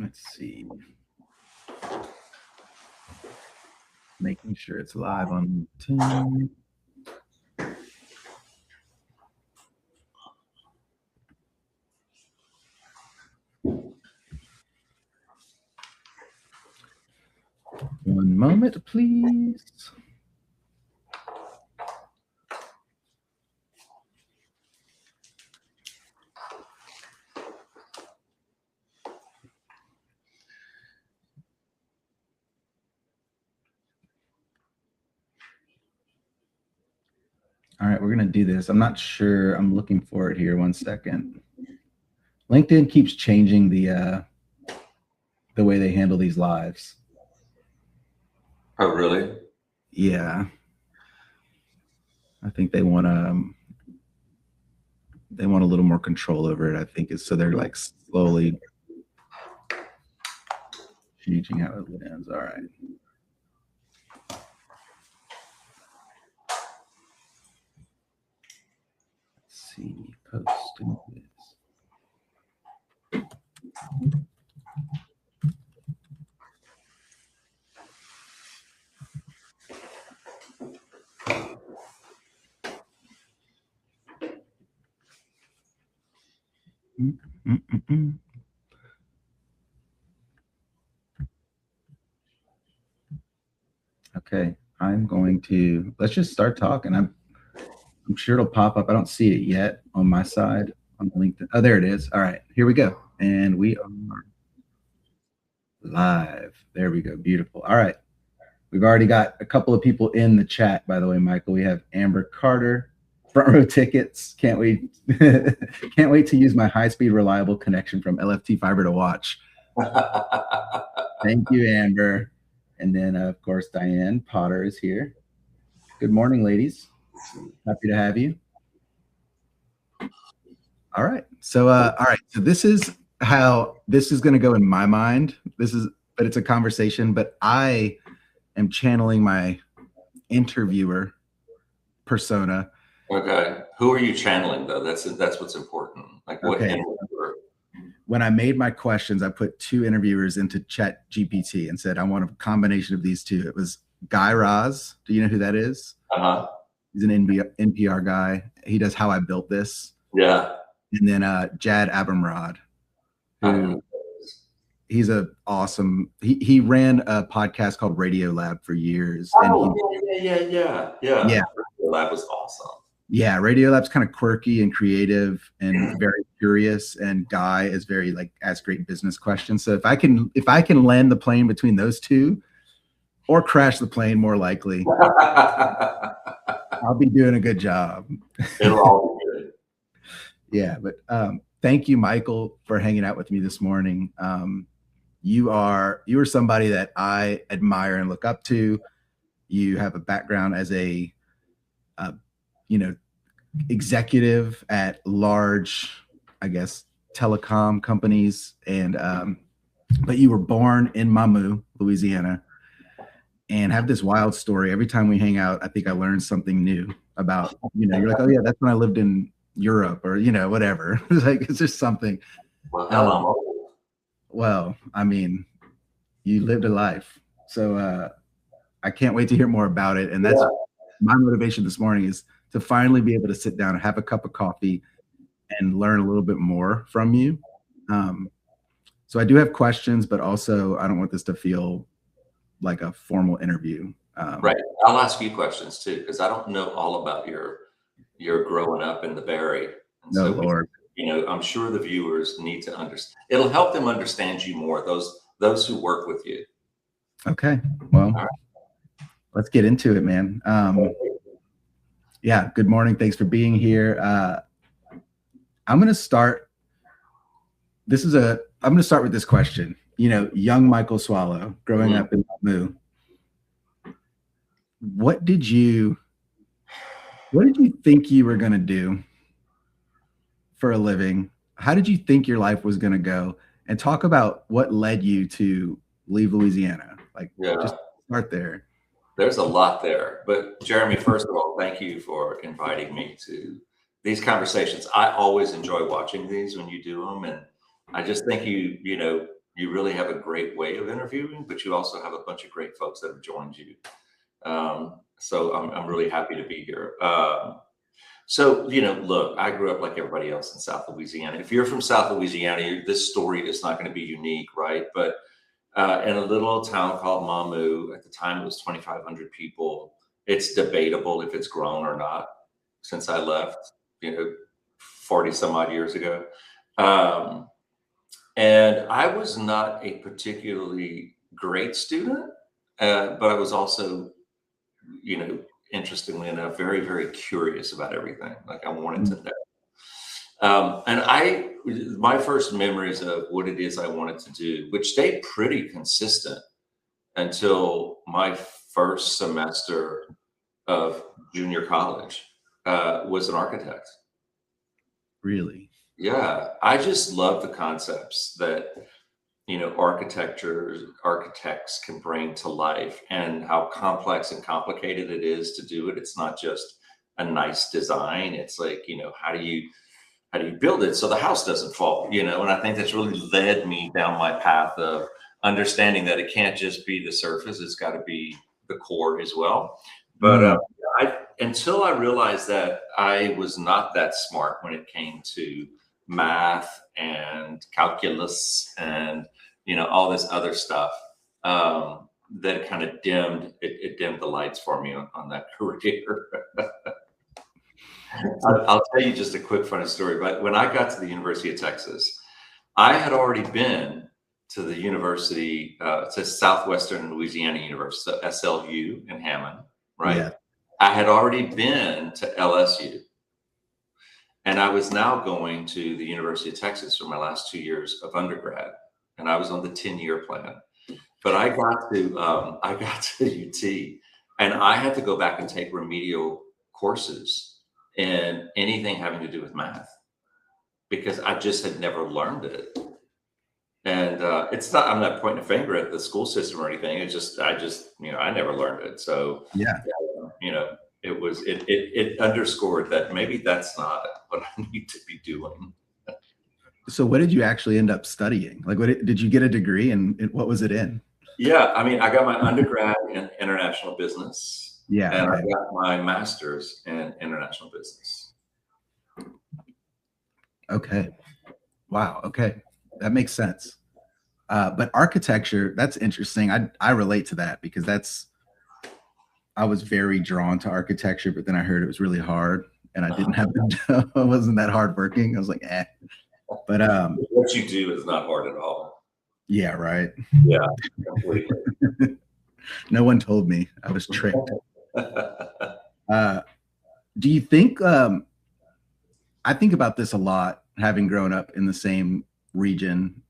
Let's see. Making sure it's live on LinkedIn. One moment, please. All right, we're going to do this. I'm not sure. I'm looking for it here. 1 second. LinkedIn keeps changing the way they handle these lives. Oh, really? Yeah. I think they want a little more control over it, I think. So they're like slowly changing how it lands. All right. Let's see. Posting this. Okay, I'm going to, let's just start talking. I'm sure it'll pop up. I don't see it yet on my side on LinkedIn. Oh, there it is. All right, here we go. And we are live. There we go. Beautiful. All right. We've already got a couple of people in the chat, by the way, Michael. We have Amber Carter, front row tickets. Can't wait. Can't wait to use my high-speed, reliable connection from LFT Fiber to watch. Thank you, Amber. And then, of course, Diane Potter is here. Good morning, ladies. Happy to have you. All right. So, So this is how this is going to go in my mind. But it's a conversation. But I am channeling my interviewer persona. Okay. Who are you channeling though? That's what's important. Like what interviewer? When I made my questions, I put 2 interviewers into Chat GPT and said, I want a combination of these 2. It was Guy Raz. Do you know who that is? Uh-huh. He's an NPR guy. He does How I Built This. Yeah. And then Jad Abumrad, who he's a awesome. He ran a podcast called Radio Lab for years. Oh, yeah. Radio Lab was awesome. Yeah, Radio Lab's kind of quirky and creative and very curious, and Guy is very asks great business questions. So if I can land the plane between those 2, or crash the plane, more likely, I'll be doing a good job. It'll all be good. Yeah, but thank you, Michael, for hanging out with me this morning. You are somebody that I admire and look up to. You have a background as a executive at large, I guess, telecom companies, and but you were born in Mamou, Louisiana, and have this wild story. Every time we hang out, I think I learned something new about, you're like, oh yeah, that's when I lived in Europe, or whatever. It's just something. Well, I mean, you lived a life, so I can't wait to hear more about it. And that's my motivation this morning, is to finally be able to sit down and have a cup of coffee and learn a little bit more from you. So I do have questions, but also I don't want this to feel like a formal interview. Right. I'll ask you questions too, because I don't know all about your growing up in the Barry. No, Lord. I'm sure the viewers need to understand. It'll help them understand you more, those who work with you. Okay. Well, let's get into it, man. Yeah. Good morning. Thanks for being here. I'm going to start. I'm going to start with this question. Young Michael Soileau, growing up in Mamou. What did you think you were going to do for a living? How did you think your life was going to go? And talk about what led you to leave Louisiana. Just start there. There's a lot there. But Jeremy, first of all, thank you for inviting me to these conversations. I always enjoy watching these when you do them. And I just think you You really have a great way of interviewing, but you also have a bunch of great folks that have joined you. So I'm really happy to be here. So, look, I grew up like everybody else in South Louisiana. If you're from South Louisiana, this story is not going to be unique, right? But in a little old town called Mamou, at the time it was 2,500 people. It's debatable if it's grown or not since I left, 40 some odd years ago. And I was not a particularly great student, but I was also, interestingly enough, very, very curious about everything. Like I wanted to know. And my first memories of what it is I wanted to do, which stayed pretty consistent until my first semester of junior college, was an architect. Really? Yeah, I just love the concepts that architects can bring to life, and how complex and complicated it is to do it. It's not just a nice design. It's like, how do you build it so the house doesn't fall, and I think that's really led me down my path of understanding that it can't just be the surface. It's got to be the core as well. But until I realized that I was not that smart when it came to math and calculus and all this other stuff, that kind of dimmed the lights for me on that career. I'll tell you just a quick funny story. But when I got to the University of Texas, I had already been to the university, to Southwestern Louisiana University, so SLU in Hammond, right? Yeah. I had already been to LSU. And I was now going to the University of Texas for my last 2 years of undergrad. And I was on the 10-year plan. But I got to UT, and I had to go back and take remedial courses in anything having to do with math, because I just had never learned it. And I'm not pointing a finger at the school system or anything. It's I never learned it. So yeah, it underscored that maybe that's not what I need to be doing. So what did you actually end up studying? Like, did you get a degree, and what was it in? Yeah, I got my undergrad in international business. Yeah, and I got my master's in international business. Okay. Wow. Okay. That makes sense. But architecture, that's interesting. I relate to that, because I was very drawn to architecture, but then I heard it was really hard, and I didn't have to, I wasn't that hardworking. I was like, eh. But what you do is not hard at all. Yeah, right. Yeah, completely. No one told me. I was tricked. Do you think, I think about this a lot, having grown up in the same region.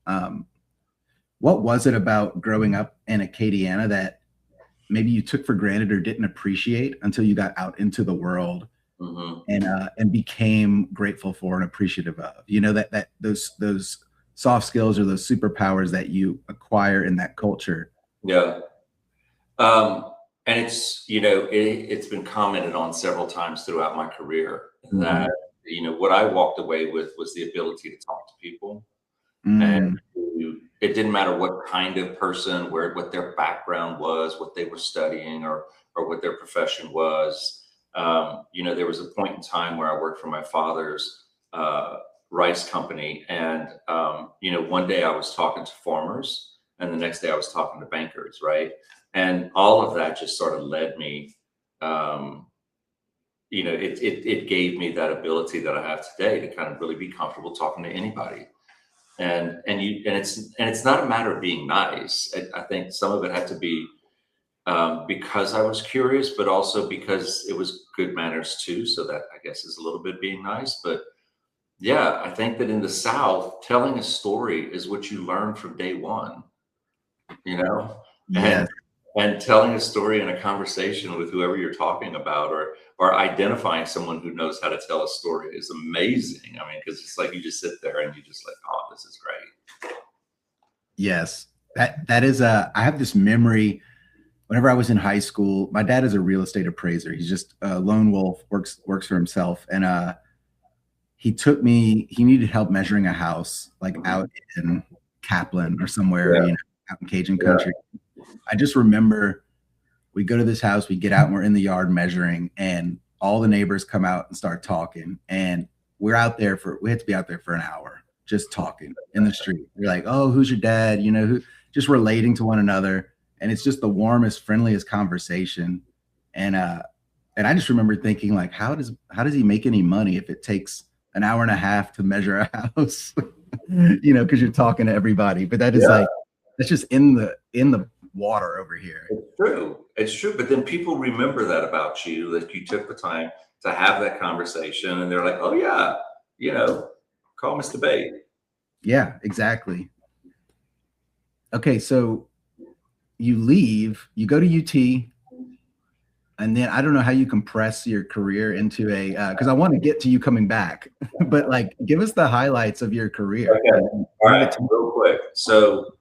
What was it about growing up in Acadiana that maybe you took for granted or didn't appreciate until you got out into the world, and became grateful for and appreciative of? That those soft skills or those superpowers that you acquire in that culture. Yeah. And it's, it's been commented on several times throughout my career that, what I walked away with was the ability to talk to people. And it didn't matter what kind of person, what their background was, what they were studying, or what their profession was. There was a point in time where I worked for my father's rice company. And, one day I was talking to farmers, and the next day I was talking to bankers, right? And all of that just sort of led me, it gave me that ability that I have today to kind of really be comfortable talking to anybody. And it's not a matter of being nice. I think some of it had to be because I was curious, but also because it was good manners too. So that, I guess, is a little bit being nice. But yeah, I think that in the South, telling a story is what you learn from day one. And telling a story in a conversation with whoever you're talking about, or identifying someone who knows how to tell a story, is amazing. Because it's like you just sit there and you just like, oh, this is great. Yes, that is I have this memory. Whenever I was in high school, my dad is a real estate appraiser. He's just a lone wolf, works for himself, and he needed help measuring a house like out in Kaplan or somewhere, Yeah. you know, out in Cajun country. I just remember we go to this house, we get out and we're in the yard measuring, and all the neighbors come out and start talking. And we had to be out there for an hour just talking in the street. We're like, oh, who's your dad? You know, just relating to one another. And it's just the warmest, friendliest conversation. And I just remember thinking, like, how does he make any money if it takes an hour and a half to measure a house? You know, because you're talking to everybody. But that is like, that's just in the water over here. It's true. But then people remember that about you, that you took the time to have that conversation, and they're like, oh yeah, you know, call Mr. Beyt. Yeah, exactly. Okay, so you leave, you go to UT, and then I don't know how you compress your career into because I want to get to you coming back, but like, give us the highlights of your career. Okay. All right, real quick. So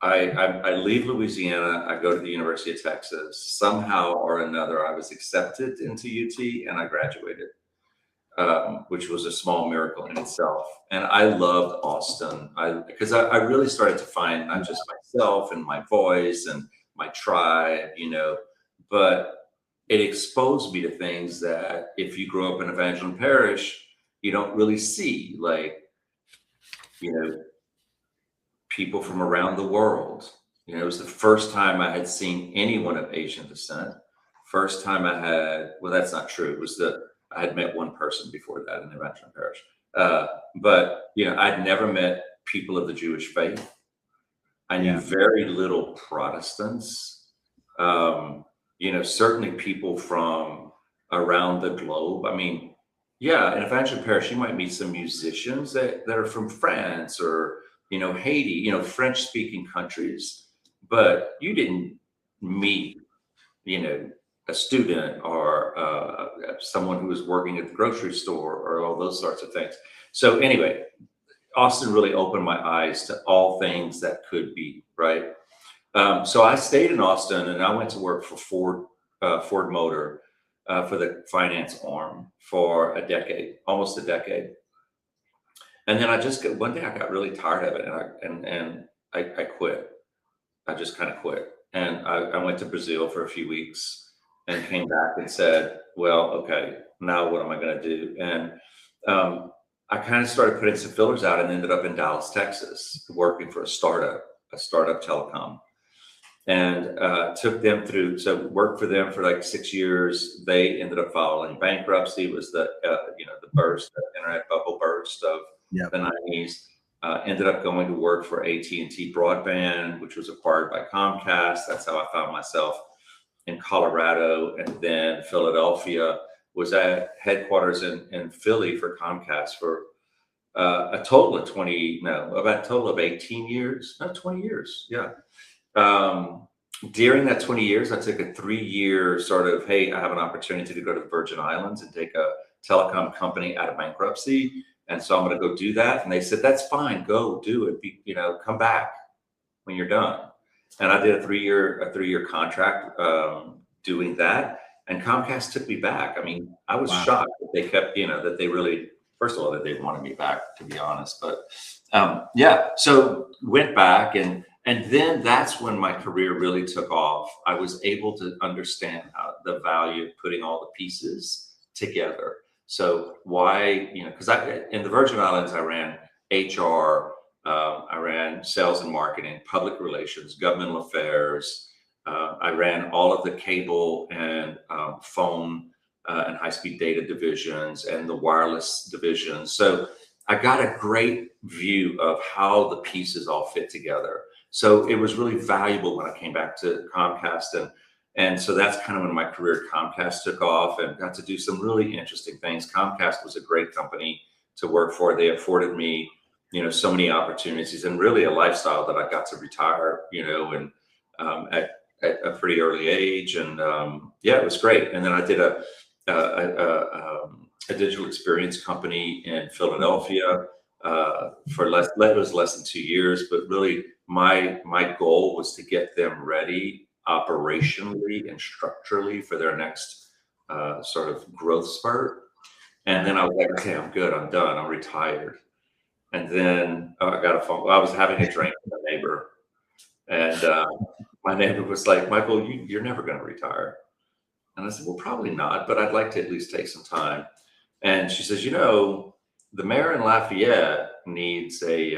I leave Louisiana, I go to the University of Texas. Somehow or another, I was accepted into UT and I graduated, which was a small miracle in itself. And I loved Austin because I really started to find not just myself and my voice and my tribe, you know, but it exposed me to things that if you grow up in Evangeline Parish, you don't really see, like, you know, people from around the world. You know, it was the first time I had seen anyone of Asian descent. First time I had, well, that's not true. It was I had met one person before that in the Evangeline Parish. But, you know, I'd never met people of the Jewish faith. I knew very little Protestants. You know, certainly people from around the globe. I mean, yeah, in Evangeline Parish, you might meet some musicians that are from France or, you know, Haiti, you know, French speaking countries, but you didn't meet, you know, a student or someone who was working at the grocery store or all those sorts of things. So anyway, Austin really opened my eyes to all things that could be, right? So I stayed in Austin and I went to work for Ford Motor for the finance arm for a decade, almost a decade. And then one day I got really tired of it and I quit. I just kind of quit. And I went to Brazil for a few weeks and came back and said, well, okay, now what am I going to do? And I kind of started putting some fillers out and ended up in Dallas, Texas, working for a startup telecom. And so worked for them for like 6 years. They ended up filing bankruptcy. It was the internet bubble burst of the 90s. Ended up going to work for AT&T Broadband, which was acquired by Comcast. That's how I found myself in Colorado. And then Philadelphia, was at headquarters in Philly for Comcast for a total of 18 years, not 20 years. Yeah. During that 20 years, I took a 3-year sort of, hey, I have an opportunity to go to the Virgin Islands and take a telecom company out of bankruptcy. And so I'm going to go do that. And they said, that's fine. Go do it. Come back when you're done. And I did a 3-year contract doing that. And Comcast took me back. I mean, I was shocked that they kept, that they really, first of all, that they wanted me back, to be honest. But so went back and then that's when my career really took off. I was able to understand the value of putting all the pieces together. So why, because in the Virgin Islands, I ran HR, I ran sales and marketing, public relations, governmental affairs. I ran all of the cable and phone and high-speed data divisions and the wireless divisions. So I got a great view of how the pieces all fit together. So it was really valuable when I came back to Comcast. And so that's kind of when my career at Comcast took off and got to do some really interesting things. Comcast was a great company to work for. They afforded me, so many opportunities and really a lifestyle that I got to retire, and at a pretty early age. And it was great. And then I did a digital experience company in Philadelphia for less than 2 years. But really my goal was to get them ready operationally and structurally for their next sort of growth spurt. And then I was like, okay, I'm good. I'm done. I'm retired. And then I got a phone. Well, I was having a drink with a neighbor, and my neighbor was like, "Michael, you're never going to retire." And I said, "Well, probably not, but I'd like to at least take some time." And she says, the mayor in Lafayette needs a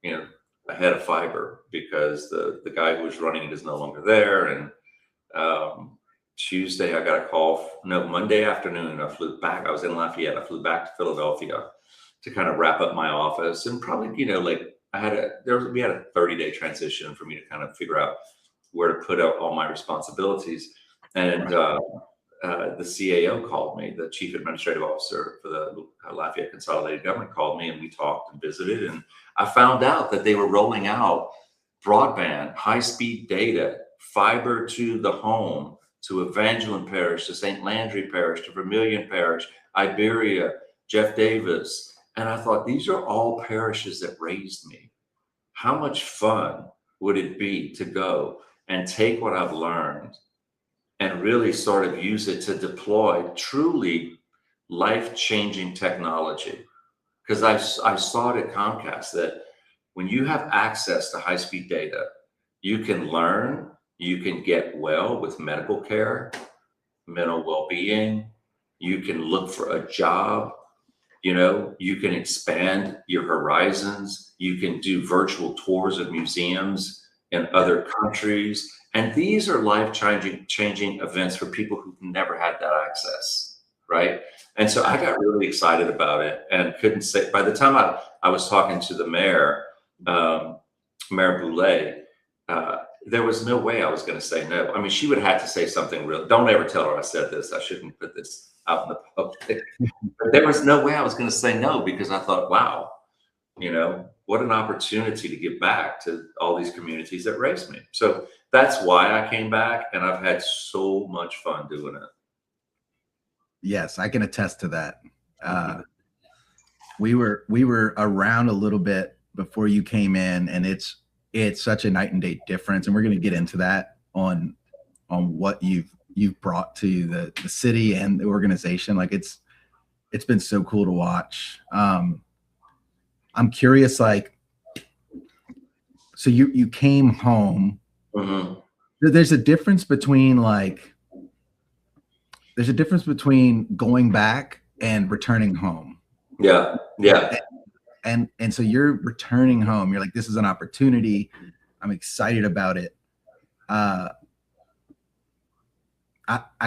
head of fiber because the guy who was running it is no longer there. And Tuesday, I got a call. No, Monday afternoon, I flew back. I was in Lafayette. I flew back to Philadelphia to kind of wrap up my office, and probably, like we had a 30-day transition for me to kind of figure out where to put out all my responsibilities. And the CAO called me, the chief administrative officer for the Lafayette Consolidated Government called me, and we talked and visited. And I found out that they were rolling out broadband, high-speed data, fiber to the home, to Evangeline Parish, to St. Landry Parish, to Vermilion Parish, Iberia, Jeff Davis. And I thought, these are all parishes that raised me. How much fun would it be to go and take what I've learned and really sort of use it to deploy truly life-changing technology? Because I saw it at Comcast that when you have access to high-speed data, you can learn, you can get well with medical care, mental well-being, you can look for a job, you can expand your horizons, you can do virtual tours of museums in other countries. And these are life-changing events for people who've never had that access, right? And so I got really excited about it and couldn't say, by the time I was talking to the mayor, Mayor Boulay, there was no way I was going to say no. I mean, she would have to say something real. Don't ever tell her I said this. I shouldn't put this out in the public. But there was no way I was going to say no, because I thought, wow, what an opportunity to give back to all these communities that raised me. So that's why I came back, and I've had so much fun doing it. Yes, I can attest to that. We were around a little bit before you came in, and it's such a night and day difference. And we're going to get into that on what you've brought to the city and the organization. Like it's been so cool to watch. I'm curious, so you came home. Mm-hmm. There's a difference between going back and returning home. Yeah. Yeah. And so you're returning home. You're like, this is an opportunity. I'm excited about it. I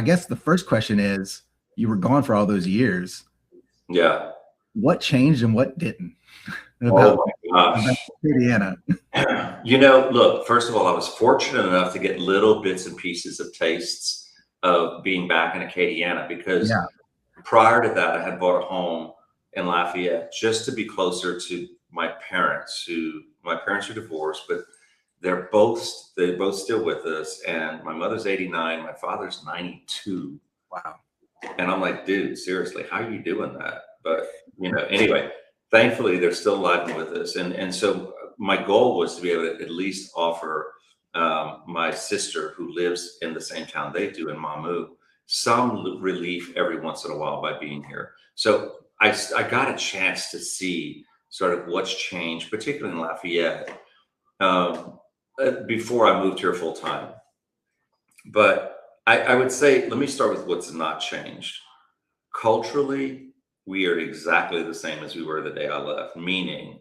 guess the first question is, you were gone for all those years. Yeah. What changed and what didn't? About Indiana. Look, first of all, I was fortunate enough to get little bits and pieces of tastes of being back in Acadiana, because prior to that, I had bought a home in Lafayette just to be closer to my parents. My parents are divorced, but they're both still with us. And my mother's 89, my father's 92. Wow. And I'm like, dude, seriously, how are you doing that? But anyway, thankfully they're still alive and with us. And so my goal was to be able to at least offer my sister, who lives in the same town they do in Mamou, some relief every once in a while by being here. So I got a chance to see sort of what's changed, particularly in Lafayette, before I moved here full time. But I would say, let me start with what's not changed. Culturally, we are exactly the same as we were the day I left, meaning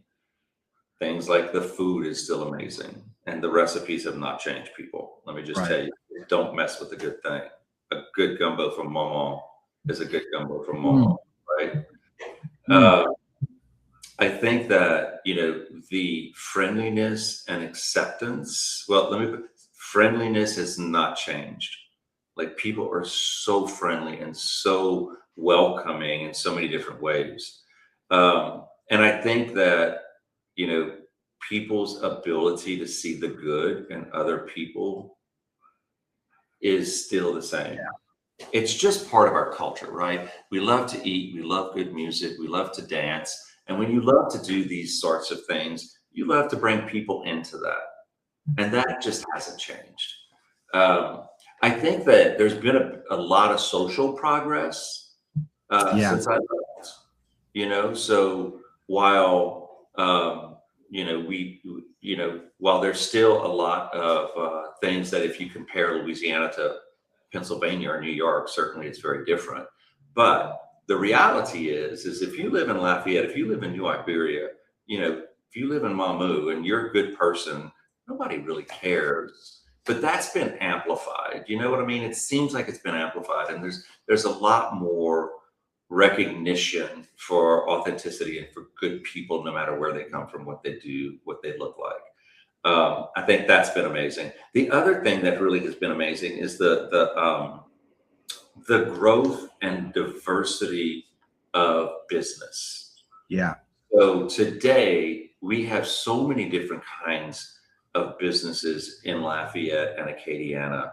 things like the food is still amazing and the recipes have not changed, people. Let me just tell you, don't mess with a good thing. A good gumbo from Maman is a good gumbo from Maman, right? I think that, the friendliness and acceptance, friendliness has not changed. Like, people are so friendly and so welcoming in so many different ways. And I think that, people's ability to see the good in other people is still the same. Yeah. It's just part of our culture, right? We love to eat, we love good music, we love to dance. And when you love to do these sorts of things, you love to bring people into that. And that just hasn't changed. I think that there's been a lot of social progress since I left, so while You know, while there's still a lot of things that if you compare Louisiana to Pennsylvania or New York, certainly it's very different. But the reality is if you live in Lafayette, if you live in New Iberia, you know, if you live in Mamou and you're a good person, nobody really cares. But that's been amplified. You know what I mean? It seems like it's been amplified, and there's a lot more recognition for authenticity and for good people, no matter where they come from, what they do, what they look like. I think that's been amazing. The other thing that really has been amazing is the growth and diversity of business. Yeah. So today we have so many different kinds of businesses in Lafayette and Acadiana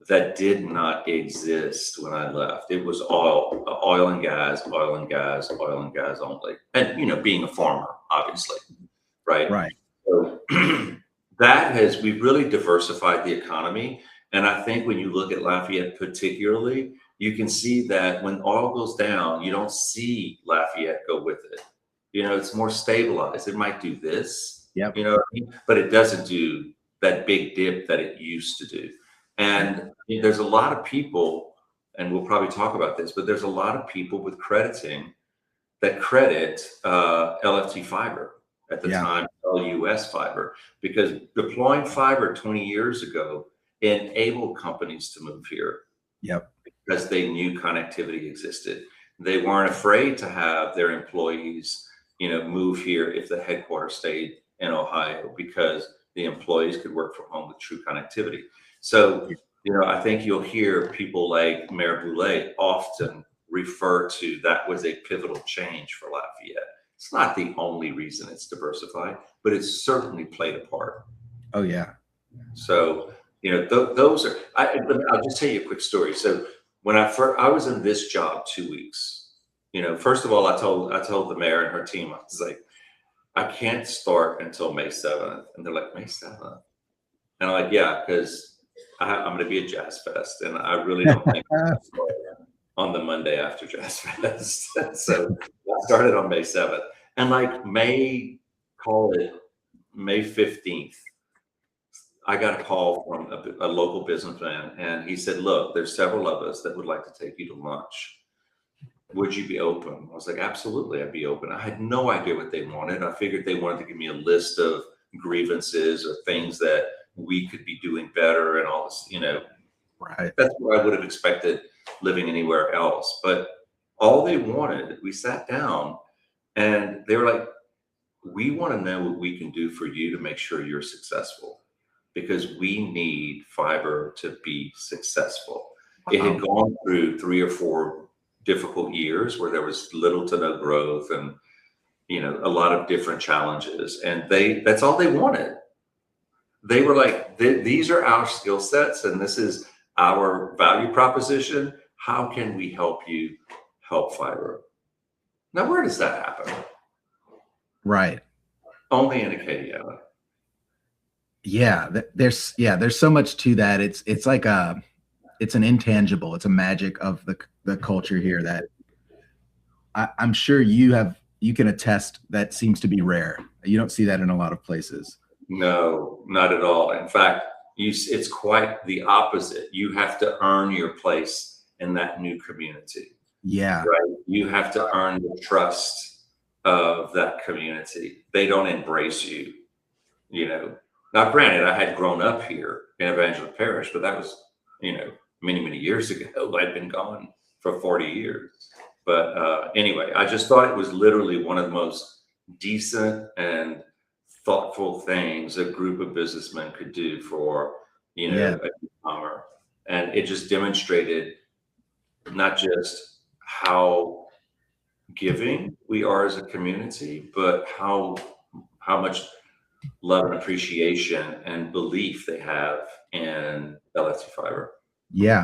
that did not exist when I left. It was oil and gas, oil and gas, oil and gas only. And, you know, being a farmer, obviously, right? Right. So we've really diversified the economy. And I think when you look at Lafayette particularly, you can see that when oil goes down, you don't see Lafayette go with it. You know, it's more stabilized. It might do this, Yep. you know what I mean? But it doesn't do that big dip that it used to do. And there's a lot of people, and we'll probably talk about this, but there's a lot of people with crediting that credit LFT Fiber at the time, LUS Fiber, because deploying fiber 20 years ago enabled companies to move here. Yep. Because they knew connectivity existed. They weren't afraid to have their employees, you know, move here if the headquarters stayed in Ohio, because the employees could work from home with true connectivity. So, you know, I think you'll hear people like Mayor Boulay often refer to that was a pivotal change for Lafayette. It's not the only reason it's diversified, but it's certainly played a part. Oh, yeah. So, you know, those are, I'll just tell you a quick story. So when I was in this job 2 weeks, you know, first of all, I told the mayor and her team, I was like, I can't start until May 7th. And they're like, May 7th? And I'm like, yeah, because I'm going to be at Jazz Fest, and I really don't think on the Monday after Jazz Fest. So I started on May 7th, and like call it May 15th, I got a call from a local businessman, and he said, look, there's several of us that would like to take you to lunch. Would you be open? I was like, absolutely, I'd be open. I had no idea what they wanted. I figured they wanted to give me a list of grievances or things that we could be doing better and all this, you know. Right. That's what I would have expected living anywhere else. But all they wanted, we sat down and they were like, we want to know what we can do for you to make sure you're successful, because we need fiber to be successful. It had gone through 3 or 4 difficult years where there was little to no growth and, you know, a lot of different challenges. And that's all they wanted. They were like, these are our skill sets and this is our value proposition. How can we help you help fiber? Now, where does that happen? Right. Only in Acadiana. Yeah, there's so much to that. It's like it's an intangible. It's a magic of the culture here that I'm sure you can attest that seems to be rare. You don't see that in a lot of places. No, not at all. In fact, it's quite the opposite. You have to earn your place in that new community. Yeah. Right. You have to earn the trust of that community. They don't embrace you, you know. Now, granted, I had grown up here in Evangelical Parish, but that was, you know, many, many years ago. I'd been gone for 40 years. But anyway, I just thought it was literally one of the most decent and thoughtful things a group of businessmen could do for, you know, a newcomer. And it just demonstrated not just how giving we are as a community, but how much love and appreciation and belief they have in LFT Fiber. Yeah.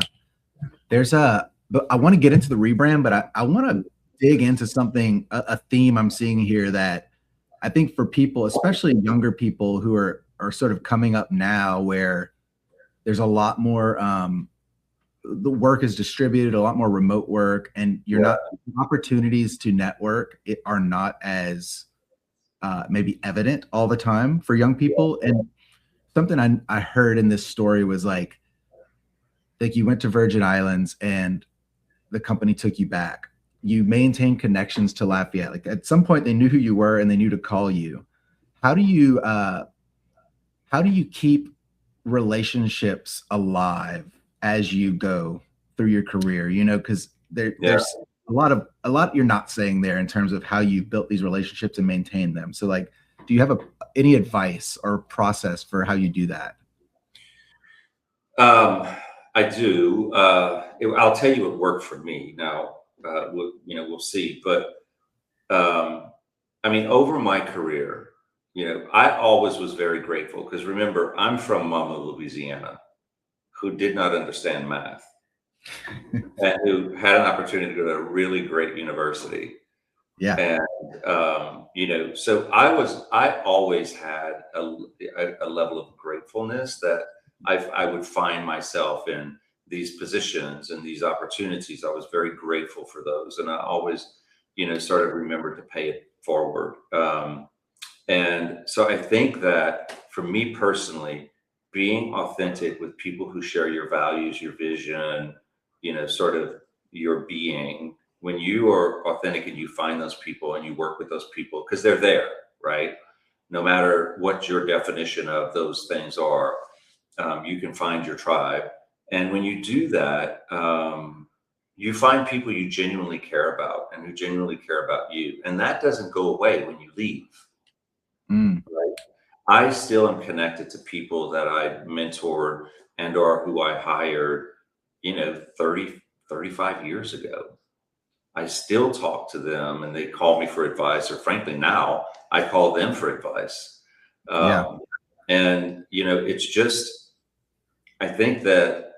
But I want to get into the rebrand, but I want to dig into something, a theme I'm seeing here that I think for people, especially younger people who are sort of coming up now, where there's a lot more, the work is distributed, a lot more remote work, and opportunities to network are not as maybe evident all the time for young people. And something I heard in this story was like you went to Virgin Islands and the company took you back. You maintained connections to Lafayette. Like at some point they knew who you were and they knew to call you. How do you keep relationships alive as you go through your career? You know, because there's a lot you're not saying there in terms of how you built these relationships and maintain them. So like, do you have any advice or process for how you do that? I do. I'll tell you what worked for me. Now, we'll see. But I mean, over my career, I always was very grateful because remember, I'm from Mama, Louisiana, who did not understand math and who had an opportunity to go to a really great university. Yeah. And, so I always had a level of gratefulness that I would find myself in these positions and these opportunities. I was very grateful for those. And I always, sort of remembered to pay it forward. And so I think that for me personally, being authentic with people who share your values, your vision, sort of your being, when you are authentic and you find those people and you work with those people, because they're there, right? No matter what your definition of those things are, you can find your tribe. And when you do that, you find people you genuinely care about and who genuinely care about you. And that doesn't go away when you leave. Right? I still am connected to people that I mentored and or who I hired, 30, 35 years ago. I still talk to them and they call me for advice, or frankly, now I call them for advice. And, it's just, I think that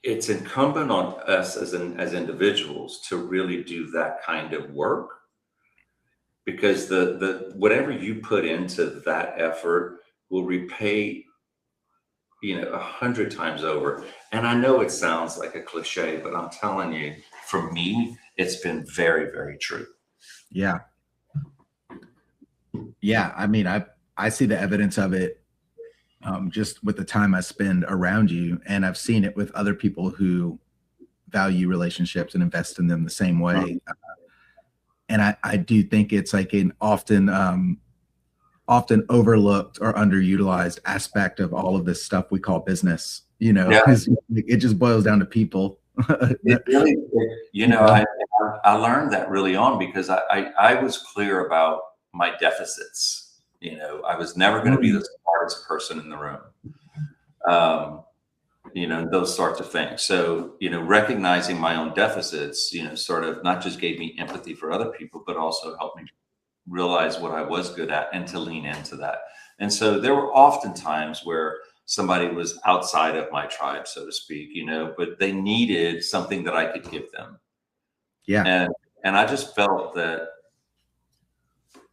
it's incumbent on us as individuals to really do that kind of work, because the whatever you put into that effort will repay 100 times over. And I know it sounds like a cliche, but I'm telling you, for me, it's been very, very true. Yeah. I mean, I see the evidence of it just with the time I spend around you, and I've seen it with other people who value relationships and invest in them the same way. And I do think it's like an often overlooked or underutilized aspect of all of this stuff we call business, because it just boils down to people. It really, I learned that early on because I was clear about my deficits. I was never going to be the smartest person in the room. Those sorts of things. So, recognizing my own deficits, sort of not just gave me empathy for other people, but also helped me realize what I was good at and to lean into that. And so there were often times where somebody was outside of my tribe, so to speak, but they needed something that I could give them. Yeah. And I just felt that,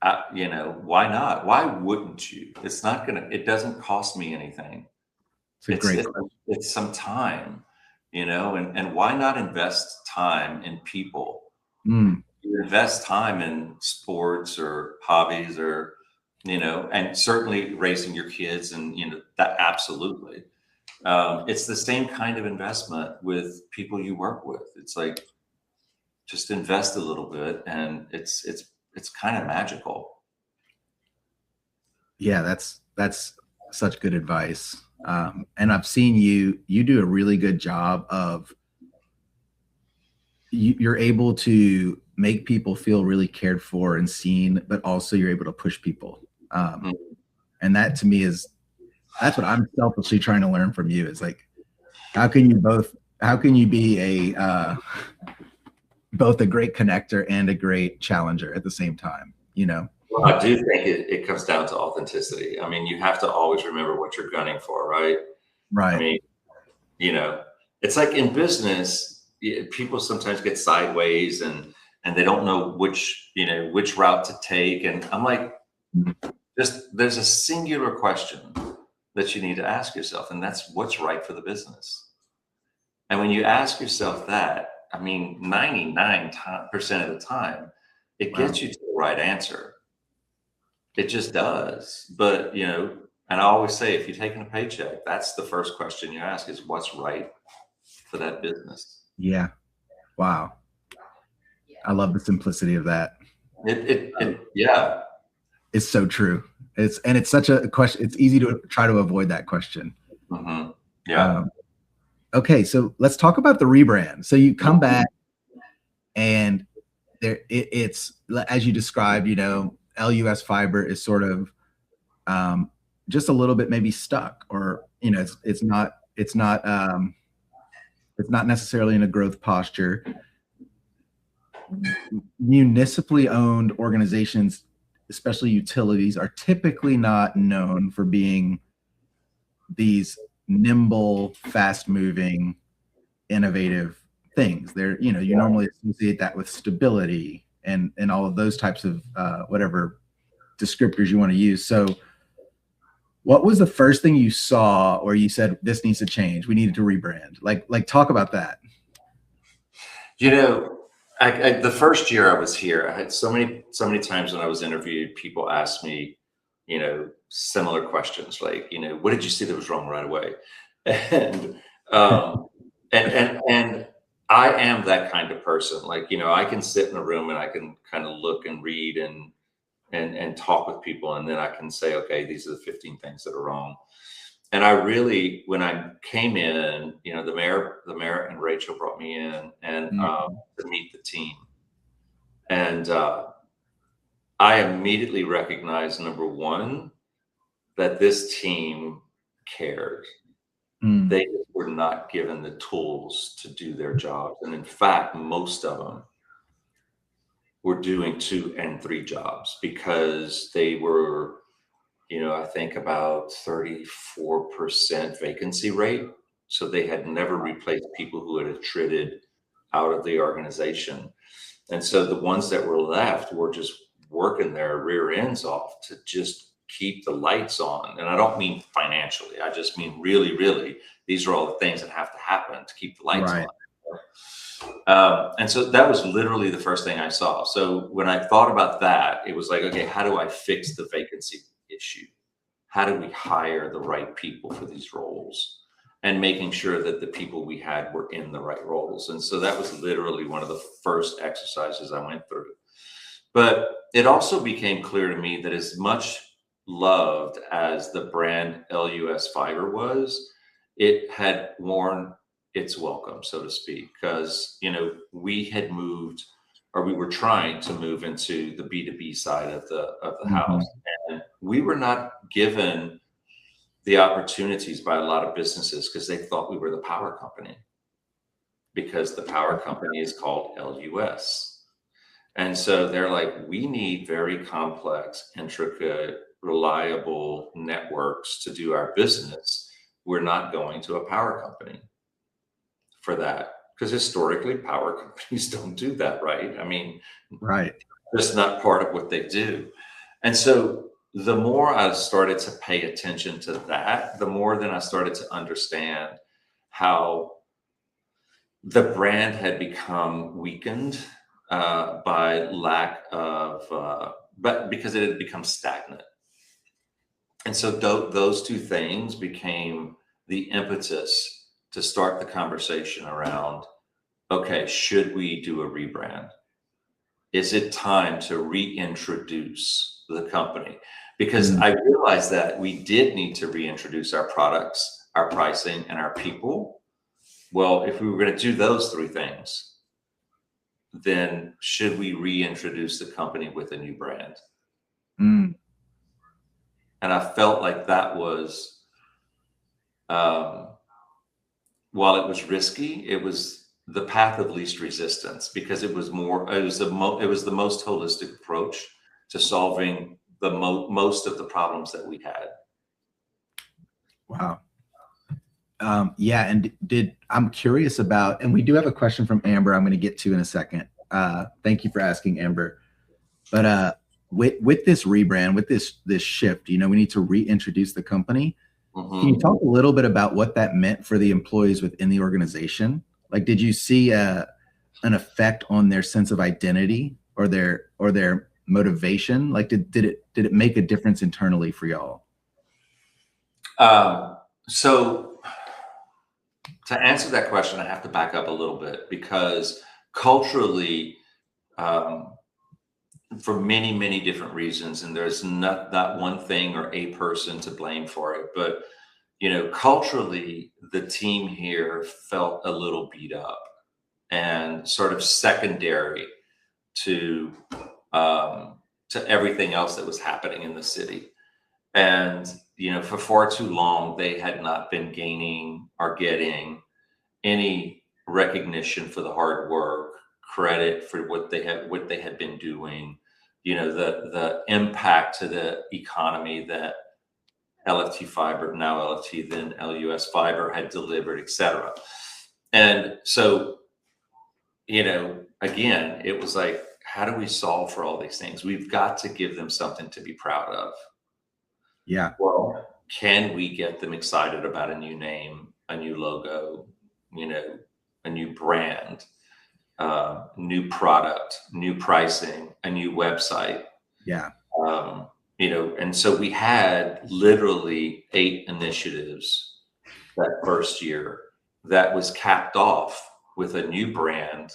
why not? Why wouldn't you? It doesn't cost me anything. It's some time, and why not invest time in people? You invest time in sports or hobbies or, and certainly raising your kids and, that absolutely. It's the same kind of investment with people you work with. It's like, just invest a little bit and it's kind of magical. Yeah, that's such good advice. And I've seen you do a really good job of you're able to make people feel really cared for and seen, but also you're able to push people. And that to me that's what I'm selfishly trying to learn from you, is like, how can you be both a great connector and a great challenger at the same time, Well, I do think it comes down to authenticity. I mean, you have to always remember what you're gunning for, right? Right. I mean, it's like in business, people sometimes get sideways and they don't know which route to take. And I'm like, there's a singular question that you need to ask yourself, and that's what's right for the business. And when you ask yourself that, I mean, 99% of the time, it gets you to the right answer. It just does. But, you know, and I always say, if you're taking a paycheck, that's the first question you ask is what's right for that business. Yeah. Wow. I love the simplicity of that. Yeah. It's so true. It's such a question. It's easy to try to avoid that question. Mm-hmm. Yeah. Okay. So let's talk about the rebrand. So you come back and it's, as you described, you know, LUS Fiber is sort of just a little bit maybe stuck, or, you know, it's not necessarily in a growth posture. Municipally owned organizations, especially utilities, are typically not known for being these nimble, fast moving, innovative things. They're, you know, you normally associate that with stability and all of those types of whatever descriptors you want to use. So what was the first thing you saw or you said, this needs to change, we needed to rebrand? Like talk about that. You know, the first year I was here, I had so many times when I was interviewed, people asked me, you know, similar questions like, you know, what did you see that was wrong right away? And and I am that kind of person. Like, you know, I can sit in a room and I can kind of look and read and talk with people, and then I can say, okay, these are the 15 things that are wrong. And I really, when I came in, you know, the mayor and Rachel brought me in and to meet the team. And I immediately recognized, number one, that this team cared. They were not given the tools to do their jobs. And in fact, most of them were doing 2 and 3 jobs because they were, you know, I think about 34% vacancy rate. So they had never replaced people who had attrited out of the organization. And so the ones that were left were just working their rear ends off to just keep the lights on. And I don't mean financially. I just mean really, really, these are all the things that have to happen to keep the lights on. And so that was literally the first thing I saw. So when I thought about that, it was like, okay, how do I fix the vacancy issue? How do we hire the right people for these roles? And making sure that the people we had were in the right roles. And so that was literally one of the first exercises I went through. But it also became clear to me that as much loved as the brand LUS Fiber was, it had worn its welcome, so to speak, because, you know, we had moved, or we were trying to move into the B2B side of the house. And we were not given the opportunities by a lot of businesses because they thought we were the power company, because the power company is called LUS. And so they're like, we need very complex, intricate, reliable networks to do our business. We're not going to a power company for that, because historically power companies don't do that, right? I mean, right. That's not part of what they do. And so the more I started to pay attention to that, the more then I started to understand how the brand had become weakened by lack of, but because it had become stagnant. And so those two things became the impetus to start the conversation around, okay, should we do a rebrand? Is it time to reintroduce the company? Because I realized that we did need to reintroduce our products, our pricing, and our people. Well, if we were going to do those 3 things, then should we reintroduce the company with a new brand? And I felt like that was, while it was risky, it was the path of least resistance, because it was the most holistic approach to solving the most of the problems that we had. Wow. Yeah. And I'm curious about, and we do have a question from Amber I'm going to get to in a second. Thank you for asking, Amber. But with this rebrand, with this shift, you know, we need to reintroduce the company. Can you talk a little bit about what that meant for the employees within the organization? Like, did you see an effect on their sense of identity or their motivation? Like, did it make a difference internally for y'all? So to answer that question, I have to back up a little bit, because culturally, for many, many different reasons, and there's not that one thing or a person to blame for it, but culturally, the team here felt a little beat up and sort of secondary to everything else that was happening in the city. And for far too long, they had not been gaining or getting any recognition for the hard work, credit for what they had been doing, the impact to the economy that LFT Fiber, now LFT, then LUS Fiber, had delivered, et cetera. And so, again, it was like, how do we solve for all these things? We've got to give them something to be proud of. Yeah. Well, can we get them excited about a new name, a new logo, a new brand, new product, new pricing, a new website? Yeah. And so we had literally 8 initiatives that first year that was capped off with a new brand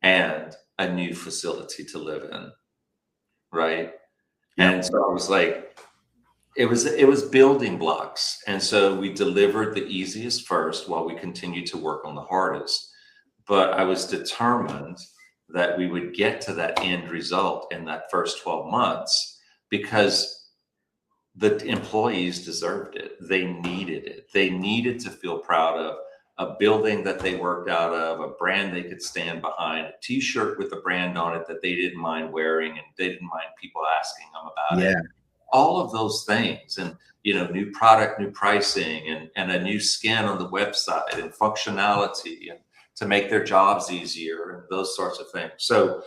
and a new facility to live in. Right. Yeah. And so I was like, it was building blocks. And so we delivered the easiest first while we continued to work on the hardest. But I was determined that we would get to that end result in that first 12 months, because the employees deserved it. They needed it. They needed to feel proud of a building that they worked out of, a brand they could stand behind, a T-shirt with a brand on it that they didn't mind wearing, and they didn't mind people asking them about it. All of those things, and new product, new pricing, and a new skin on the website, and functionality, and to make their jobs easier, and those sorts of things. So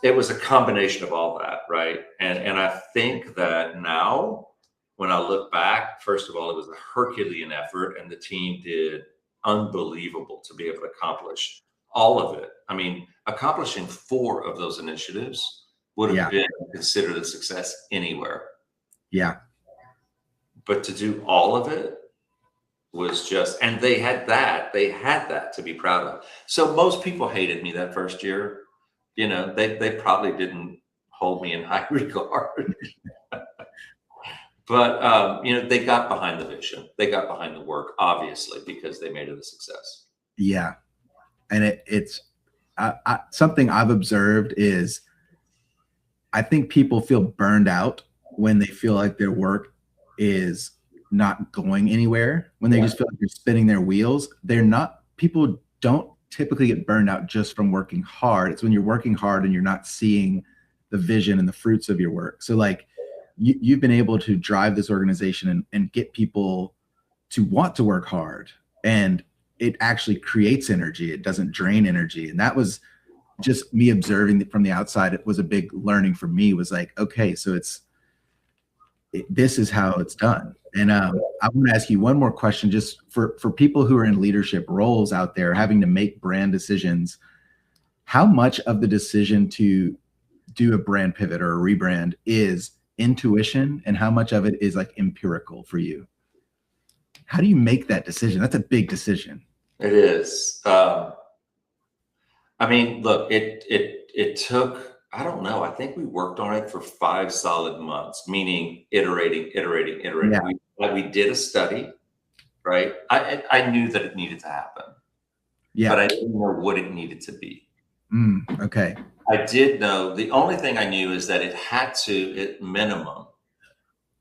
it was a combination of all that, right? And I think that now, when I look back, first of all, it was a Herculean effort, and the team did unbelievable to be able to accomplish all of it. I mean, accomplishing 4 of those initiatives would have been considered a success anywhere. Yeah. But to do all of it was just, and they had that to be proud of. So most people hated me that first year. They probably didn't hold me in high regard. But, they got behind the vision. They got behind the work, obviously, because they made it a success. Yeah. And it's something I've observed is, I think people feel burned out when they feel like their work is not going anywhere, when they just feel like they're spinning their wheels. People don't typically get burned out just from working hard. It's when you're working hard and you're not seeing the vision and the fruits of your work. So like, you've been able to drive this organization and get people to want to work hard, and it actually creates energy. It doesn't drain energy. And that was just me observing from the outside. It was a big learning for me, was like, okay, so this is how it's done. And I want to ask you one more question, just for people who are in leadership roles out there having to make brand decisions. How much of the decision to do a brand pivot or a rebrand is intuition, and how much of it is like empirical for you? How do you make that decision? That's a big decision. It is. I mean, look, it took, I don't know, I think we worked on it for 5 solid months, meaning iterating. Yeah. We did a study, right? I knew that it needed to happen. Yeah. But I didn't know what it needed to be. Okay. I did know, the only thing I knew is that it had to, at minimum,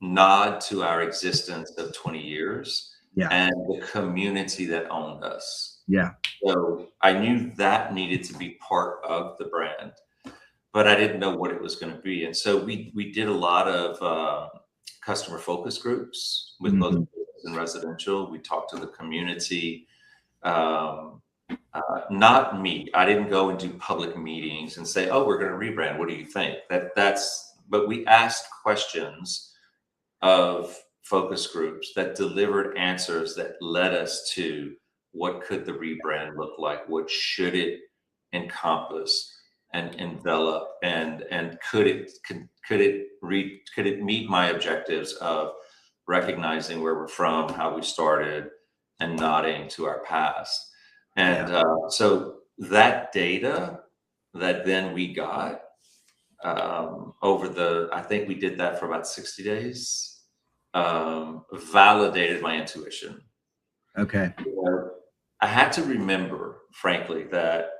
nod to our existence of 20 years and the community that owned us. Yeah. So I knew that needed to be part of the brand, but I didn't know what it was going to be. And so we did a lot of customer focus groups with both business and residential. We talked to the community. Not me. I didn't go and do public meetings and say, "Oh, we're going to rebrand. What do you think?" But we asked questions of focus groups that delivered answers that led us to what could the rebrand look like? What should it encompass? and envelop, and could it meet my objectives of recognizing where we're from, how we started, and nodding to our past. And so that data that then we got I think we did that for about 60 days, validated my intuition. Okay. I had to remember, frankly, that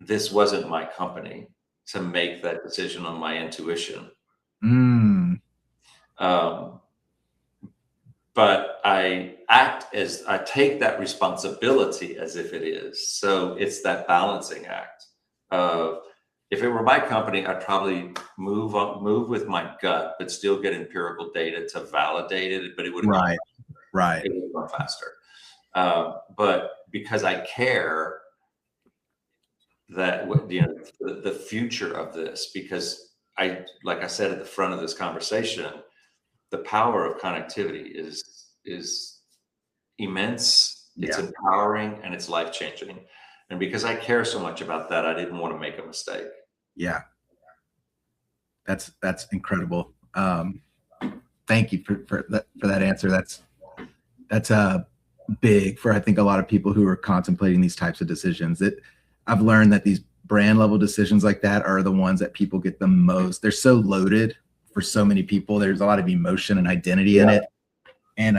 this wasn't my company to make that decision on my intuition. But I take that responsibility as if it is. So it's that balancing act of, if it were my company, I'd probably move with my gut, but still get empirical data to validate it. But it would have right. It would have gone faster. But because I care that the future of this, because like I said at the front of this conversation, the power of connectivity is immense. It's empowering, and it's life-changing. And because I care so much about that, I didn't want to make a mistake. Yeah. That's incredible. Thank you for that answer. That's big for, I think, a lot of people who are contemplating these types of decisions. That I've learned that these brand level decisions like that are the ones that people get the most. They're so loaded for so many people. There's a lot of emotion and identity in it, and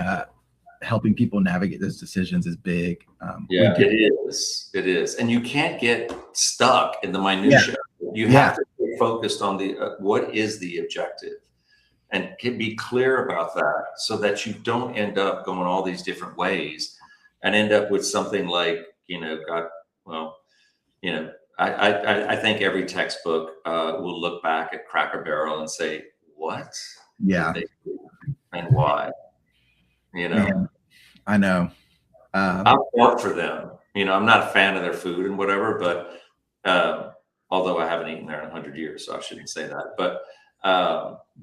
helping people navigate those decisions is big. It is. And you can't get stuck in the minutia. You have to be focused on what is the objective, and can be clear about that, so that you don't end up going all these different ways and end up with something like, I think every textbook will look back at Cracker Barrel and say, what? Yeah. Did they do, and why? Man, I know. I fought for them. I'm not a fan of their food and whatever, but although I haven't eaten there in 100 years, so I shouldn't say that.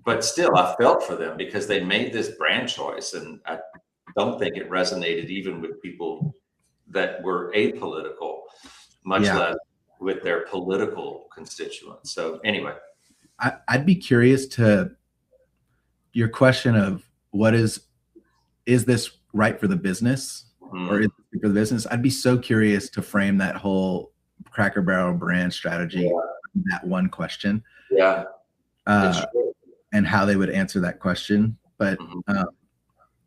But still, I felt for them because they made this brand choice, and I don't think it resonated even with people that were apolitical, much less with their political constituents. So anyway, I'd be curious to your question of is this right for the business, or is it for the business? I'd be so curious to frame that whole Cracker Barrel brand strategy in that one question. And how they would answer that question. But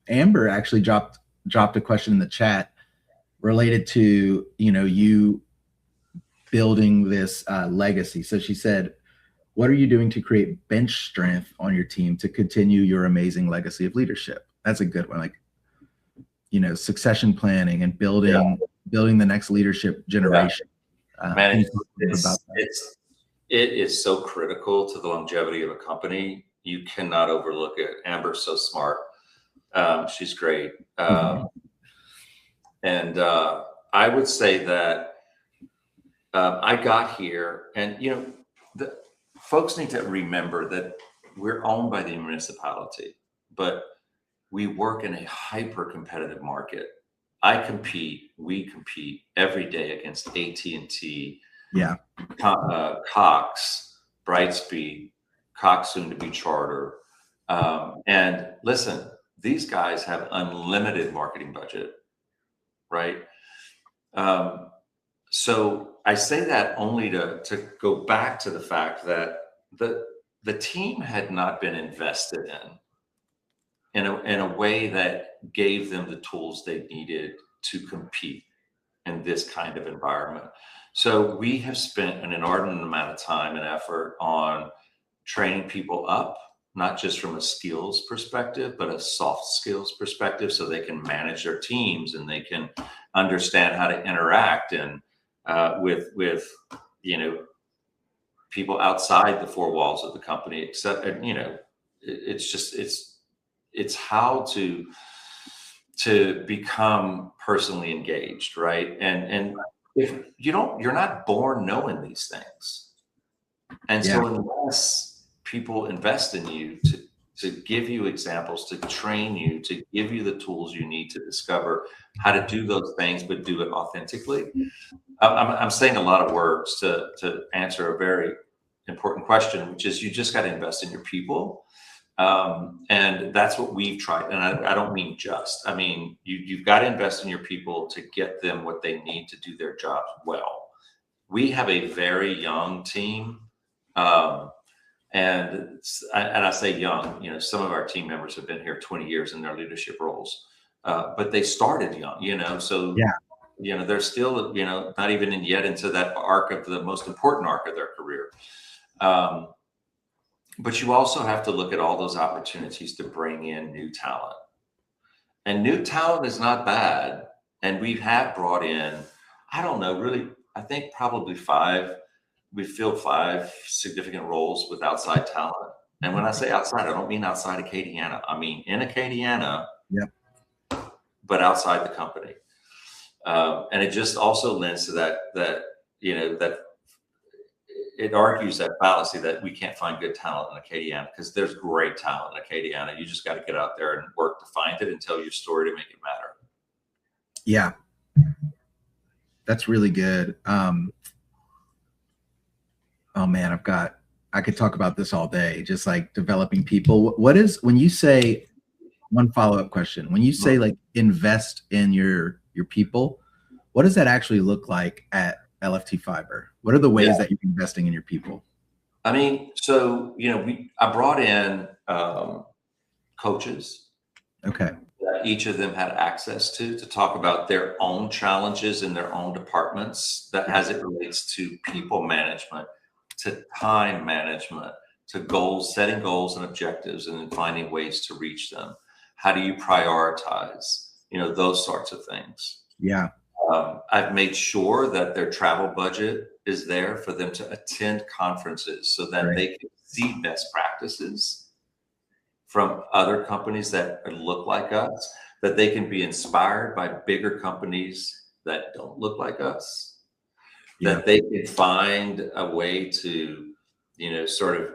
Amber actually dropped a question in the chat related to you building this legacy. So she said, what are you doing to create bench strength on your team to continue your amazing legacy of leadership? That's a good one. Like, succession planning and building the next leadership generation. Man, it is so critical to the longevity of a company. You cannot overlook it. Amber's so smart. She's great. And I would say that I got here, and the folks need to remember that we're owned by the municipality, but we work in a hyper competitive market. We compete every day against AT&T, Cox, Brightspeed, Cox soon to be Charter. And listen, these guys have unlimited marketing budget, right? So I say that only to go back to the fact that the team had not been invested in a way that gave them the tools they needed to compete in this kind of environment. So we have spent an inordinate amount of time and effort on training people up, not just from a skills perspective, but a soft skills perspective, so they can manage their teams and they can understand how to interact and with people outside the four walls of the company, except it's how to become personally engaged, right? And if you're not born knowing these things. And so unless people invest in you to give you examples, to train you, to give you the tools you need to discover how to do those things, but do it authentically. I'm saying a lot of words to answer a very important question, which is you just got to invest in your people. And that's what we've tried. And I don't mean just, I mean, you've got to invest in your people to get them what they need to do their jobs well. We have a very young team. And I say young, you know, some of our team members have been here 20 years in their leadership roles, but they started young, you know, so, yeah, you know, they're still, you know, not even yet into that arc of the most important arc of their career. But you also have to look at all those opportunities to bring in new talent. And new talent is not bad. And we have brought in, I don't know, really, I think probably we filled 5 significant roles with outside talent. And when I say outside, I don't mean outside of Acadiana. I mean in Acadiana, yep, but outside the company. And it just also lends to that, you know, that it argues that fallacy that we can't find good talent in Acadiana, because there's great talent in Acadiana. You just got to get out there and work to find it and tell your story to make it matter. Yeah, that's really good. Oh man, I could talk about this all day, just like developing people. What is, when you say, one follow-up question, when you say like invest in your people, what does that actually look like at LFT Fiber? What are the ways that you're investing in your people? I mean, so, you know, I brought in coaches. Okay. That each of them had access to talk about their own challenges in their own departments, that as it relates to people management, to time management, to goals, setting goals and objectives, and then finding ways to reach them. How do you prioritize? You know, those sorts of things. Yeah. I've made sure that their travel budget is there for them to attend conferences so that they can see best practices from other companies that look like us, that they can be inspired by bigger companies that don't look like us, that they can find a way to, you know, sort of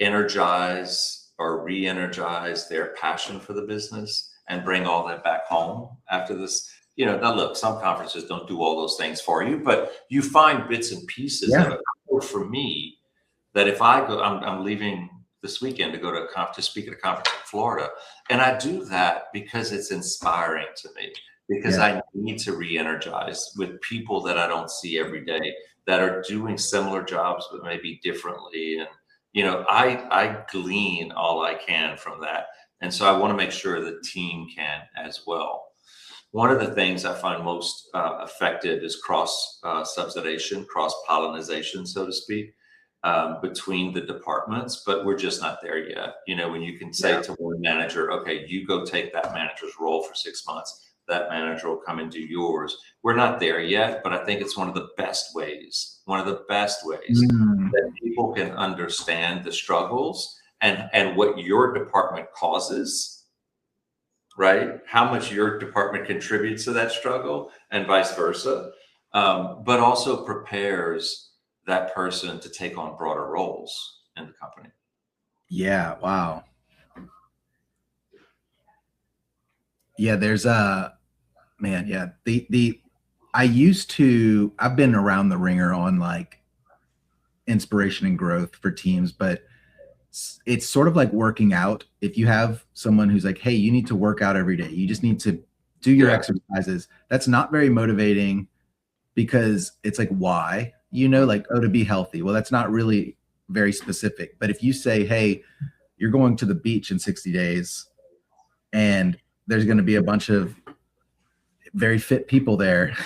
energize or re-energize their passion for the business and bring all that back home after this. You know, now look, some conferences don't do all those things for you, but you find bits and pieces of it. For me, that if I go, I'm leaving this weekend to go to to speak at a conference in Florida, and I do that because it's inspiring to me, because I need to re-energize with people that I don't see every day, that are doing similar jobs but maybe differently. And you know, I glean all I can from that, and so I want to make sure the team can as well. One of the things I find most effective is cross subsidization, cross pollination, so to speak, between the departments, but we're just not there yet. You know, when you can say to one manager, okay, you go take that manager's role for 6 months, that manager will come and do yours. We're not there yet, but I think it's one of the best ways, that people can understand the struggles and what your department causes, right? How much your department contributes to that struggle and vice versa, but also prepares that person to take on broader roles in the company. Yeah. Wow. Yeah. There's man. Yeah. I've been around the ringer on like inspiration and growth for teams, but it's sort of like working out. If you have someone who's like, hey, you need to work out every day, you just need to do your exercises, that's not very motivating, because it's like, why? You know, like, oh, to be healthy. Well, that's not really very specific. But if you say, hey, you're going to the beach in 60 days and there's going to be a bunch of very fit people there,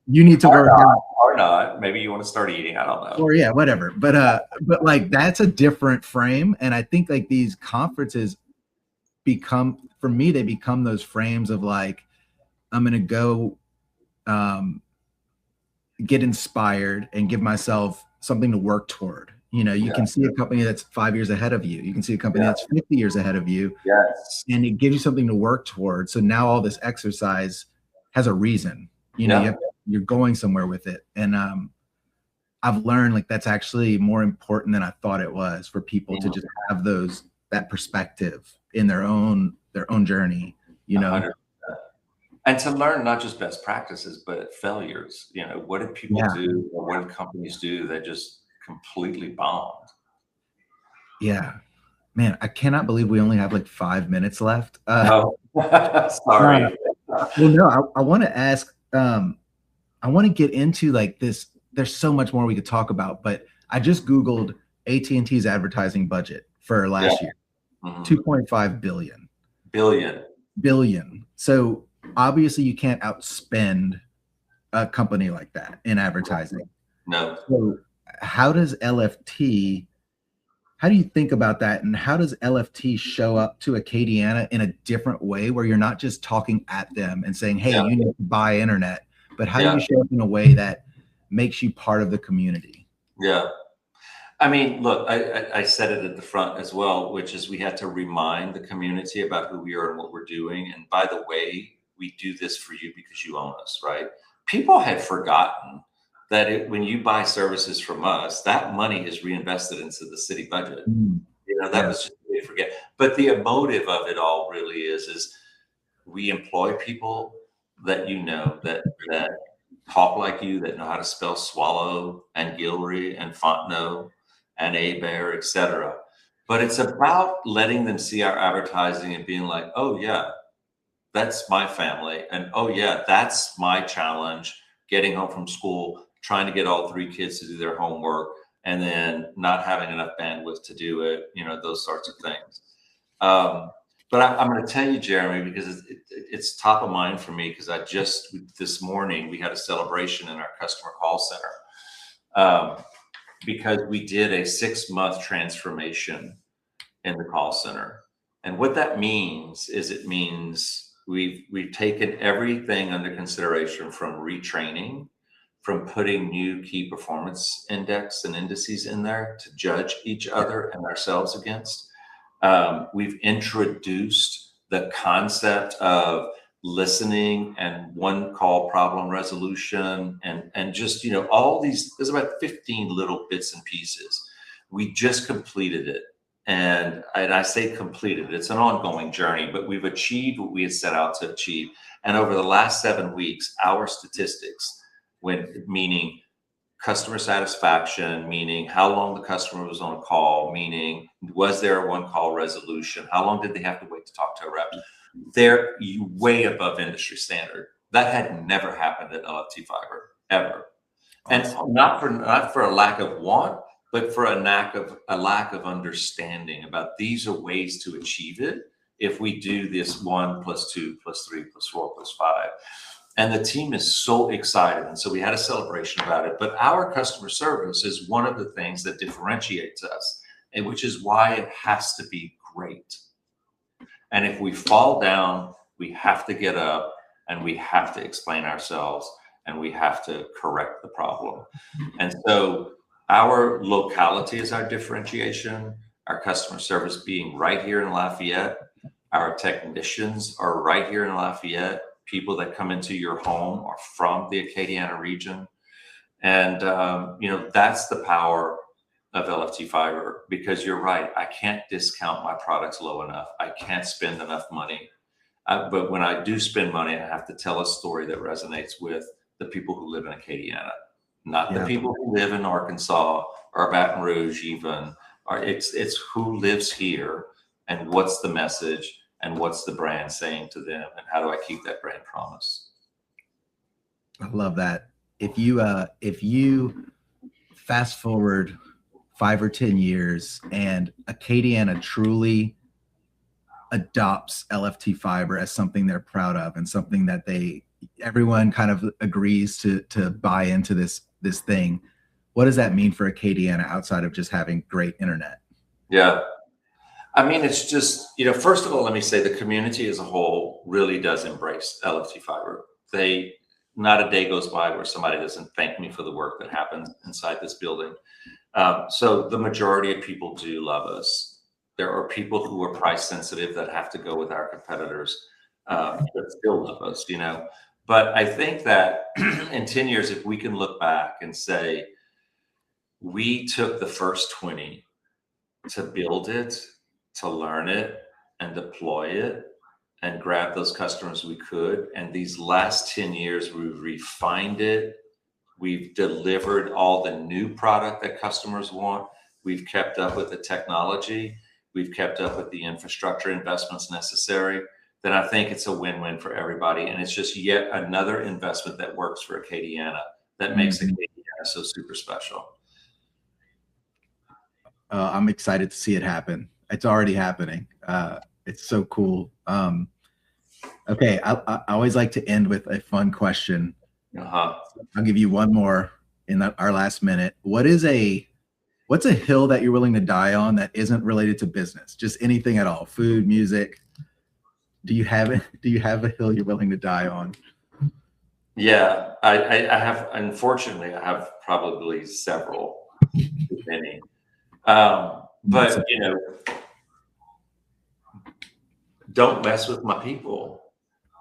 you need to work out. Or not. Maybe you want to start eating. I don't know. Or yeah, whatever. But like, that's a different frame. And I think like these conferences become, for me, they become those frames of like, I'm going to go get inspired and give myself something to work toward. You know, you can see a company that's 5 years ahead of you. You can see a company that's 50 years ahead of you. Yes. And it gives you something to work toward. So now all this exercise has a reason. You know, you're going somewhere with it. And I've learned like that's actually more important than I thought it was, for people to just have those perspective in their own journey, you know. 100%. And to learn not just best practices, but failures. You know, what did people do, or what did companies do that just completely bombed? Yeah, man, I cannot believe we only have like 5 minutes left. Oh, sorry. Well, no, I want to ask. I want to get into like this. There's so much more we could talk about, but I just Googled AT&T's advertising budget for last year, 2.5 billion. So obviously you can't outspend a company like that in advertising. No. So how does LFT, how do you think about that? And how does LFT show up to Acadiana in a different way where you're not just talking at them and saying, hey, you need to buy internet, but how do you show up in a way that makes you part of the community? Yeah. I mean, look, I said it at the front as well, which is we had to remind the community about who we are and what we're doing. And by the way, we do this for you because you own us, right? People had forgotten that when you buy services from us, that money is reinvested into the city budget. You know, that was just they forget. But the emotive of it all really is we employ people that you know that talk like you, that know how to spell Soileau and Guillory and Fontenot and Hebert, etc. But it's about letting them see our advertising and being like, oh yeah, that's my family. And oh yeah, that's my challenge, getting home from school, trying to get all 3 kids to do their homework and then not having enough bandwidth to do it, you know, those sorts of things. But I'm going to tell you, Jeremy, because it's top of mind for me, because this morning we had a celebration in our customer call center because we did a 6-month transformation in the call center. And what that means is it means we've taken everything under consideration, from retraining, from putting new key performance index and indices in there to judge each other and ourselves against. We've introduced the concept of listening and one call problem resolution and just, you know, all these, there's about 15 little bits and pieces. We just completed it. And I say completed, it's an ongoing journey, but we've achieved what we had set out to achieve. And over the last 7 weeks, our statistics, meaning customer satisfaction, meaning how long the customer was on a call, meaning was there a one call resolution, how long did they have to wait to talk to a rep, they're way above industry standard. That had never happened at LFT Fiber, ever. And not for a lack of want, but for a lack of understanding about these are ways to achieve it if we do this 1 + 2 + 3 + 4 + 5. And the team is so excited. And so we had a celebration about it. But our customer service is one of the things that differentiates us, and which is why it has to be great. And if we fall down, we have to get up and we have to explain ourselves and we have to correct the problem. And so our locality is our differentiation, our customer service being right here in Lafayette, our technicians are right here in Lafayette, people that come into your home are from the Acadiana region. And, you know, that's the power of LFT Fiber, because you're right. I can't discount my products low enough. I can't spend enough money. But when I do spend money, I have to tell a story that resonates with the people who live in Acadiana, not the people who live in Arkansas or Baton Rouge even. It's who lives here and what's the message and what's the brand saying to them and how do I keep that brand promise? I love that. If you fast forward 5 or 10 years and Acadiana truly adopts LFT Fiber as something they're proud of and something that everyone kind of agrees to buy into this thing, what does that mean for Acadiana outside of just having great internet? Yeah. I mean, it's just, you know, first of all, let me say the community as a whole really does embrace LFT Fiber. Not a day goes by where somebody doesn't thank me for the work that happens inside this building. So the majority of people do love us. There are people who are price sensitive that have to go with our competitors, that still love us, you know. But I think that in 10 years, if we can look back and say, we took the first 20 to build it, to learn it and deploy it and grab those customers we could. And these last 10 years, we've refined it. We've delivered all the new product that customers want. We've kept up with the technology. We've kept up with the infrastructure investments necessary. Then I think it's a win-win for everybody. And it's just yet another investment that works for Acadiana that makes Acadiana so super special. I'm excited to see it happen. It's already happening. It's so cool. Okay, I always like to end with a fun question. I'll give you one more in our last minute. What's a hill that you're willing to die on that isn't related to business? Just anything at all, food, music. Do you have it? Do you have a hill you're willing to die on? Yeah, I have, unfortunately, I have probably several, many. But you know, don't mess with my people.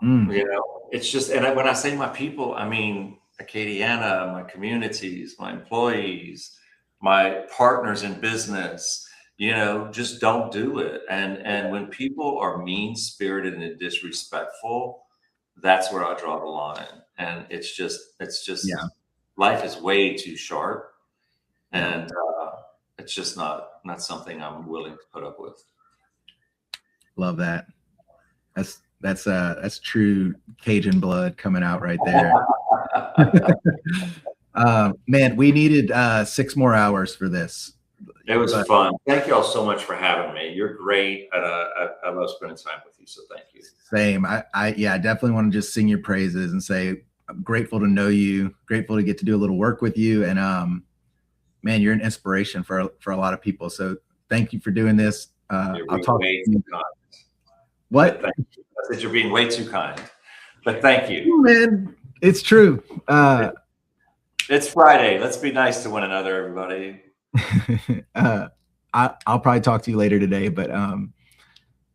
You know, it's just, and when I say my people, I mean Acadiana, my communities, my employees, my partners in business. You know, just don't do it. And when people are mean-spirited and disrespectful, that's where I draw the line. And it's just yeah. Life is way too short, and it's just not something I'm willing to put up with. Love that. That's true Cajun blood coming out right there. Man, we needed 6 more hours for this. It was fun. Thank you all so much for having me. You're great. I love spending time with you. So thank you. Same. I definitely want to just sing your praises and say I'm grateful to know you, grateful to get to do a little work with you. And man, you're an inspiration for a lot of people. So thank you for doing this. I'll talk to you. What? I said you're being way too kind. But thank you. Oh, man, it's true. It's Friday. Let's be nice to one another, everybody. I'll probably talk to you later today, but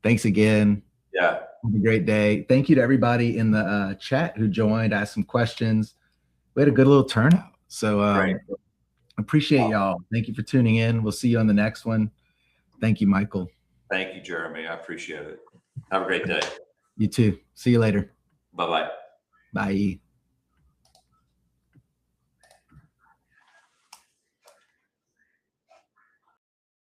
thanks again. Yeah. Have a great day. Thank you to everybody in the chat who joined, asked some questions. We had a good little turnout. So appreciate y'all. Thank you for tuning in. We'll see you on the next one. Thank you, Michael. Thank you, Jeremy. I appreciate it. Have a great day. You too. See you later. Bye-bye. Bye.